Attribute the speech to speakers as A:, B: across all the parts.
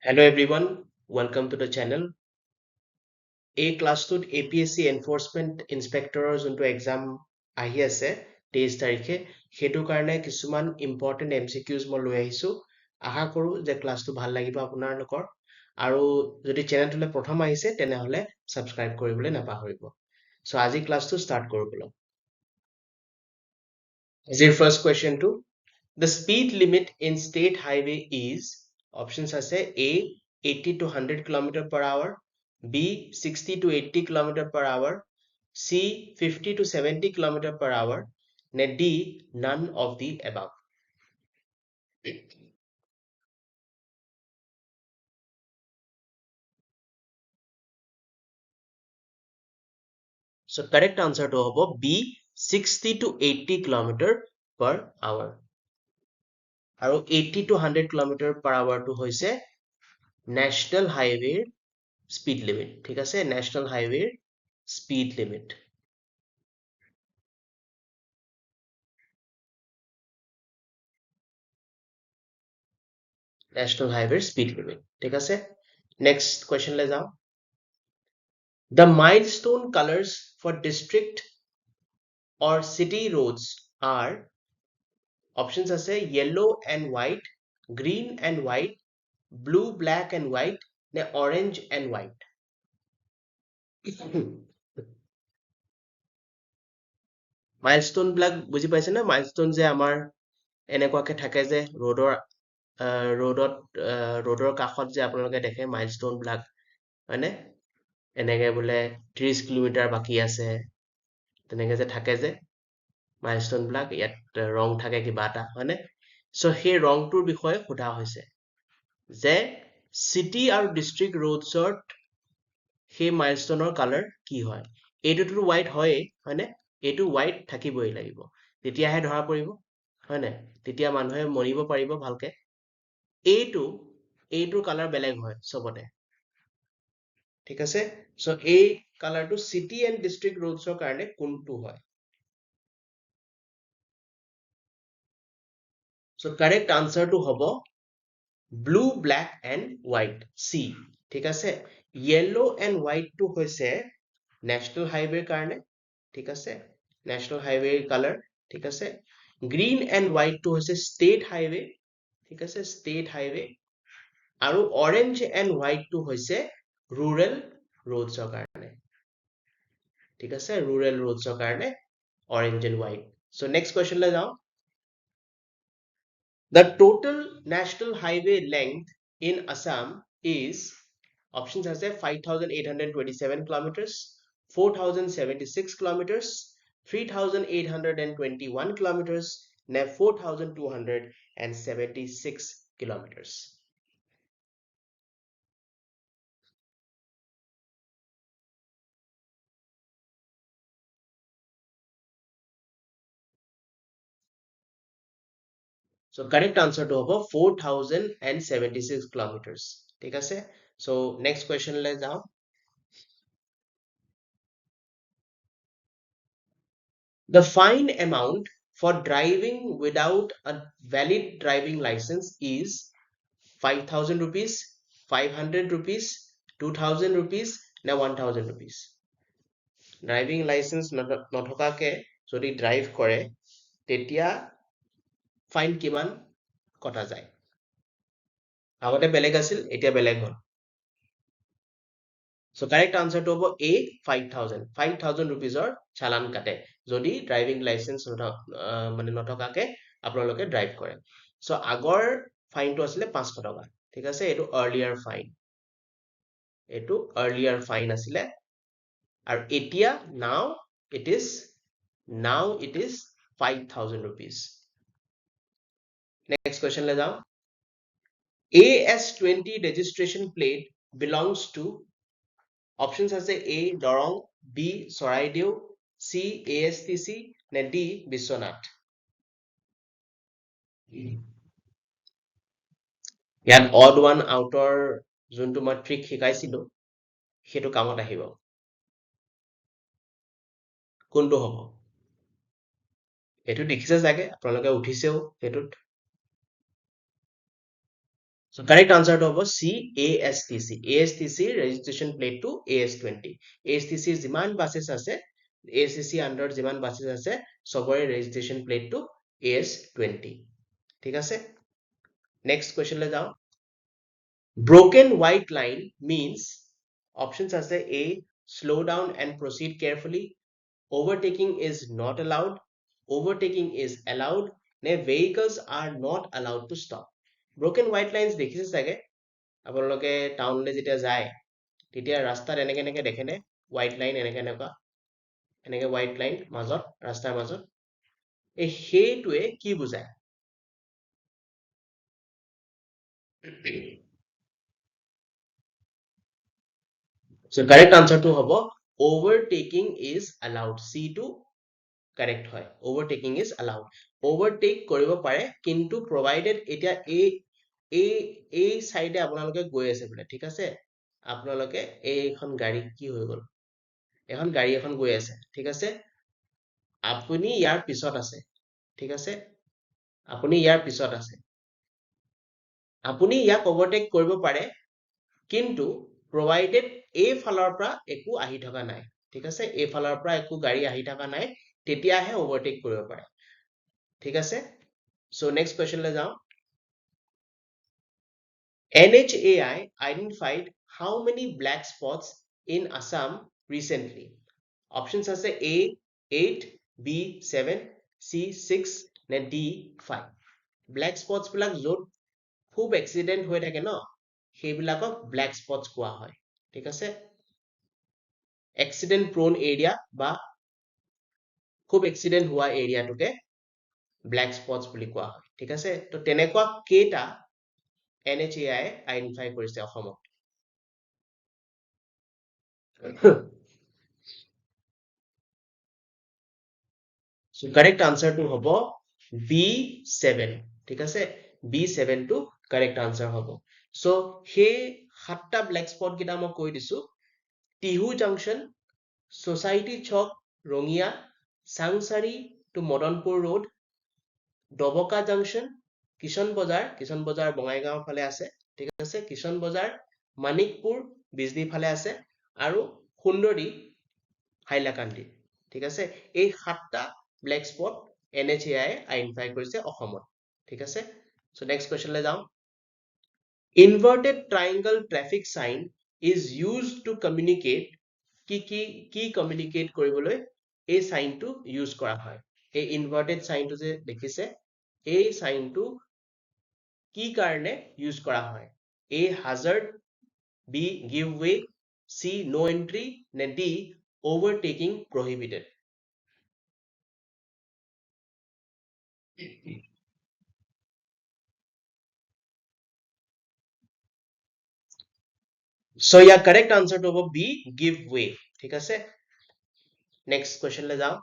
A: Hello everyone, welcome to the channel. এই ক্লাছটোত APSC enforcement ইনস্পেক্টৰৰ যোনটো exam আহি আছে 23 তাৰিখে সেইটো কাৰণে কিছুমান ইম্পৰ্টেণ্ট MCQs মই লৈ আহিছোঁ আশা কৰোঁ যে ক্লাছটো ভাল লাগিব আপোনালোকৰ আৰু যদি চেনেলটোলৈ প্ৰথম আহিছে তেনেহ'লে ছাবস্ক্ৰাইব কৰিবলৈ নাপাহৰিব চ' আজি ক্লাছটো ষ্টাৰ্ট কৰোঁ বলক আজিৰ first কুৱেশ্যনটো The speed limit in state highway is options আছে A 80 to 100 km per hour, B 60 to 80 km per hour, C 50 to 70 km per hour, নে D none of the above. So correct answer to hobo B 60 to 80 km per hour. আৰু 80 to 100 km per hour to হৈছে national highway speed limit. ঠিক আছে national highway speed limit. National highway speed limit. ঠিক আছে next question লৈ যাওঁ the milestone colors for district or city roads are options আছে yellow and white, green and white, blue, black and white, নে orange and white. milestone বিলাক বুজি পাইছে না milestone যে আমাৰ এনেকুৱাকে থাকে যে ৰোডৰ কাষত যে আপোনালোকে দেখে milestone বিলাক হয়নে এনেকে বোলে 30 কিলোমিটাৰ বাকী আছে তেনেকে যে থাকে যে milestone বিলাক ইয়াত ৰং থাকে কিবা এটা হয়নে so সেই ৰংটোৰ বিষয়ে সোধা হৈছে যে city আৰু district roadsৰ সেই milestoneৰ color কি হয় এইটোতো white হয়েই হয়নে এইটো white থাকিবই লাগিব তেতিয়াহে ধৰা পৰিব হয়নে তেতিয়া মানুহে মনিব পাৰিব ভালকে এইটোৰ color বেলেগ হয় চবতে ঠিক আছে so এই কালাৰটো city and district roadsৰ কাৰণে কোনটো হয় so correct answer to হ'ব blue black and white C ঠিক আছে yellow and white টো হৈছে national highway কাৰণে ঠিক আছে national highway color ঠিক আছে green and white টো হৈছে state highway ঠিক আছে state highway আৰু orange and white টো হৈছে rural roadsৰ কাৰণে ঠিক আছে rural roadsৰ কাৰণে orange and white so next question লৈ যাওঁ the total national highway length in Assam is options আছে 5827 kilometers 4076 kilometers 3821 kilometers নে 4276 kilometers so correct answer to হ'ব 4076 kilometers ঠিক আছে so next question লৈ যাওঁ the fine amount for driving without a valid driving license is 5000 rupees 500 rupees 2000 rupees নে 1000 rupees driving licence নথকাকে যদি drive কৰে তেতিয়া ফাইন কিমান কটা যায় আগতে বেলেগ আছিল এতিয়া বেলেগ হ'ল so correct answer to হ'ব A 5000 rupeesৰ চালান কাটে যদি ড্ৰাইভিং লাইচেন্স মানে নথকাকে আপোনালোকে ড্ৰাইভ কৰে so আগৰ ফাইনটো আছিলে 500 টকা ঠিক আছে এইটো earlier fine আছিলে আৰু এতিয়া now it is 5000 rupees next question লৈ যাওঁ AS20 registration plate belongs to options আছে A Dorong B Saraideo C ASTC নে D Biswanath ইয়াত odd one outer যোনটো মই ট্ৰিক শিকাইছিলো সেইটো কামত আহিব কোনটো হ'ব এইটো দেখিছে চাগে আপোনালোকে উঠিছেও সেইটোত So correct answer to hobo C, ASTC. ASTC registration plate to AS20. ASTC jiman buses ase, ASTC under jiman buses ase, sobore registration plate to AS20. ঠিক আছে? Next question le jao. Broken white line means options ase A, slow down and proceed carefully. Overtaking is not allowed. Overtaking is allowed. Ne vehicles are not allowed to stop. Broken white lines দেখিছে চাগে আপোনালোকে টাউনলৈ যেতিয়া যায় তেতিয়া ৰাস্তাত এনেকে এনেকে দেখে নে হোৱাইট লাইন এনেকে এনেকুৱা এনেকে হোৱাইট লাইন মাজত ৰাস্তাৰ মাজত এই সেইটোৱে কি বুজায় so correct answer to হ'ব overtaking is allowed c to correct হয় overtaking is allowed overtake কৰিব পাৰে কিন্তু provided এতিয়া এই সাইডে আপোনালোকে গৈ আছে বোলে ঠিক আছে আপোনালোকে এইখন গাড়ী কি হৈ গ'ল এখন গাড়ী এখন গৈ আছে ঠিক আছে আপুনি ইয়াৰ পিছত আছে ঠিক আছে আপুনি ইয়াৰ পিছত আছে আপুনি ইয়াক ওভাৰটেক কৰিব পাৰে কিন্তু provided এই ফালৰ পৰা একো আহি থকা নাই ঠিক আছে এই ফালৰ পৰা একো গাড়ী আহি থকা নাই তেতিয়াহে ওভাৰটেক কৰিব পাৰে ঠিক আছে so next question লৈ যাওঁ NHAI identified how many black spots in Assam recently options আছে A 8 B 7 C 6 নে D 5 black spots বিলাক য'ত খুব এক্সিডেন্ট হৈ থাকে ন সেইবিলাকক ব্ল্যাক স্পটস কোৱা হয় ঠিক আছে এক্সিডেন্ট প্ৰোন এৰিয়া বা খুব এক্সিডেন্ট হোৱা এৰিয়াটোকে ব্ল্যাক স্পটস বুলি কোৱা হয় ঠিক আছে তো তেনেকুৱা কেটা NHAI আইডেন্টিফাই কৰিছে অসমত so correct answer to হ'ব B7 ঠিক আছে B7 to correct answer হ'ব so সেই সাতটা ব্ল্যাক স্পট কিটা মই কৈ দিছো টিহু জংশন সোসাইটি চক ৰঙিয়া সাংসাৰী to Madanpur road Doboka junction কিষণ বজাৰ বঙাইগাঁও ফালে আছে ঠিক আছে কিষণ বজাৰ মানিকপুৰ বিজনী ফালে আছে আৰু সুন্দৰী হাইলাকান্দি ঠিক আছে এই সাতটা ব্ল্যাক স্পট NHAI আইডেন্টিফাই কৰিছে অসমত ঠিক আছে সো নেক্সট কোৱেশ্চন লৈ যাওঁ inverted triangle traffic sign is used to communicate কি communicate কৰিবলৈ এই সাইনটো ইউজ কৰা হয় এই ইনভাৰ্টেড সাইনটো যে দেখিছে এই সাইনটো কি কাৰণে ইউজ কৰা হয় A hazard B give way C no entry নে D overtaking prohibited so yeah correct answer to হ'ব B give way ঠিক আছে next question লৈ যাওঁ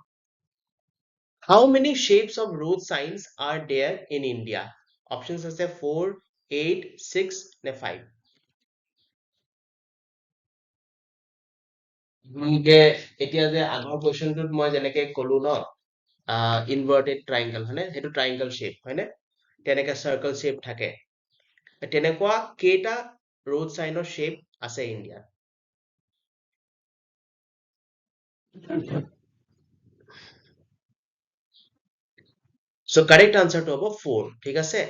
A: how many shapes of road signs are there in India options আছে 4 8 6 নে 5 এতিয়া যে আগৰ কোৱেশ্চনটোত মই যেনেকে কলো ন ইনভাৰ্টেড ট্ৰাইংগল হয়নে সেইটো ট্ৰাইংগল শেপ হয়নে তেনেকে সাৰ্কেল শেপ থাকে তেনেকুৱা কেইটা ৰোড সাইনৰ শেপ আছে India so correct answer to হ'ব 4 ঠিক আছে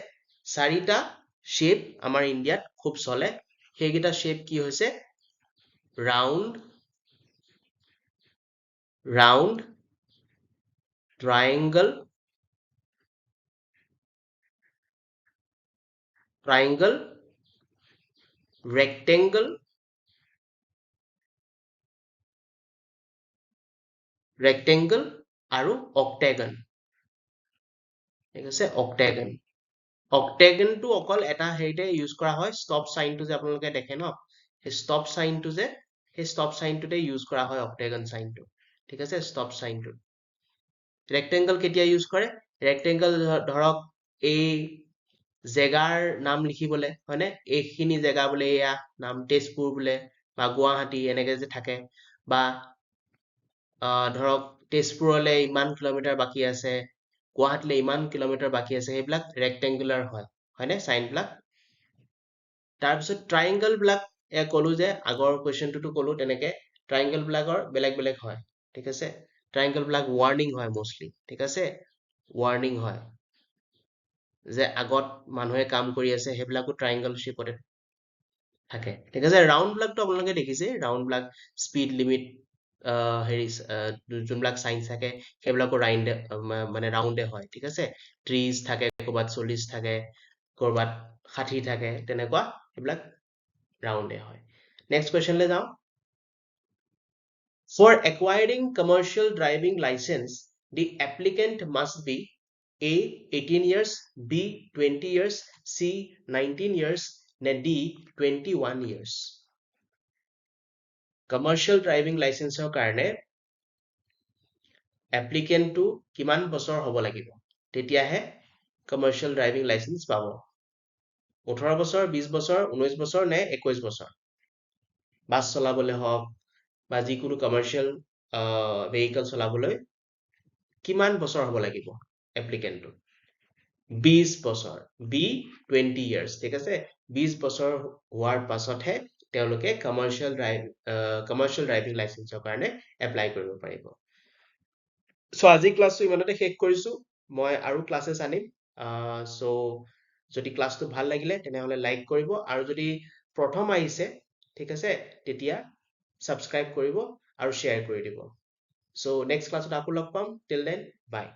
A: চাৰিটা শেপ আমাৰ ইণ্ডিয়াত খুব চলে সেইকেইটা শেপ কি হৈছে ৰাউণ্ড triangle rectangle আৰু octagon ঠিক আছে octagon octagonটো অকল এটা হেৰিতে ইউজ কৰা হয় stop signটো যে আপোনালোকে দেখে ন সেই stop signটো যে সেই stop signটোতে ইউজ কৰা হয় octagon signটো ঠিক আছে stop signটো rectangle কেতিয়া ইউজ কৰে rectangle ধৰক এই জেগাৰ নাম লিখিবলে হয়নে এইখিনি জেগা বোলে এয়া নাম তেজপুৰ বোলে বা গুৱাহাটী এনেকে যে থাকে বা ধৰক তেজপুৰলৈ ইমান কিলোমিটাৰ বাকী আছে গুৱাহাটীলৈ ইমান কিলোমিটাৰ বাকী আছে সেইবিলাক rectangular হয় হয়নে সাইনবিলাক তাৰপিছত ট্ৰাইংগল বিলাক কলো যে আগৰ কুৱেশ্যনটোতো কলো তেনেকে ট্ৰাইংগল বিলাকৰ বেলেগ বেলেগ হয় ঠিক আছে ট্ৰাইংগল বিলাক ৱাৰ্নিং হয় মষ্টলি ঠিক আছে ৱাৰ্নিং হয় যে আগত মানুহে কাম কৰি আছে সেইবিলাকো ট্ৰাইংগল শ্বেপতে থাকে ঠিক আছে ৰাউণ্ড বিলাকতো আপোনালোকে দেখিছে ৰাউণ্ড বিলাক স্পীড লিমিট হেৰি যোনবিলাক চাইন্স থাকে সেইবিলাকো ৰাউণ্ডে মানে ৰাউণ্ডে হয় ঠিক আছে 30 থাকে ক'ৰবাত 40 থাকে ক'ৰবাত 60 থাকে তেনেকুৱা সেইবিলাক ৰাউণ্ডে হয় নেক্সট কুৱেশ্যনলৈ যাওঁ For acquiring commercial driving license, the applicant must be A. 18 years, B. 20 years, C. 19 years, নে D. 21 years. Commercial driving licenseৰ কাৰণে applicantটো কিমান বছৰ হ'ব লাগিব তেতিয়াহে commercial driving license পাব 18 বছৰ 20 বছৰ 19 বছৰ নে 21 বছৰ বাছ চলাবলৈ হওক বা যিকোনো কমাৰ্চিয়েল ভেহিকল চলাবলৈ কিমান বছৰ হ'ব লাগিব এপ্লিকেণ্টটো 20 বছৰ B 20 years ঠিক আছে 20 বছৰ হোৱাৰ পাছতহে তেওঁলোকে কমাৰ্চিয়েল ড্ৰাইভিং লাইচেন্সৰ কাৰণে এপ্লাই কৰিব পাৰিব চ' আজি ক্লাছটো ইমানতে শেষ কৰিছো মই আৰু ক্লাছেছ আনিম চ' যদি ক্লাছটো ভাল লাগিলে তেনেহ'লে লাইক কৰিব আৰু যদি প্ৰথম আহিছে ঠিক আছে তেতিয়া ছাবস্ক্ৰাইব কৰিব আৰু শ্বেয়াৰ কৰি দিব চ' নেক্সট ক্লাছত আকৌ লগ পাম টিল দেন বাই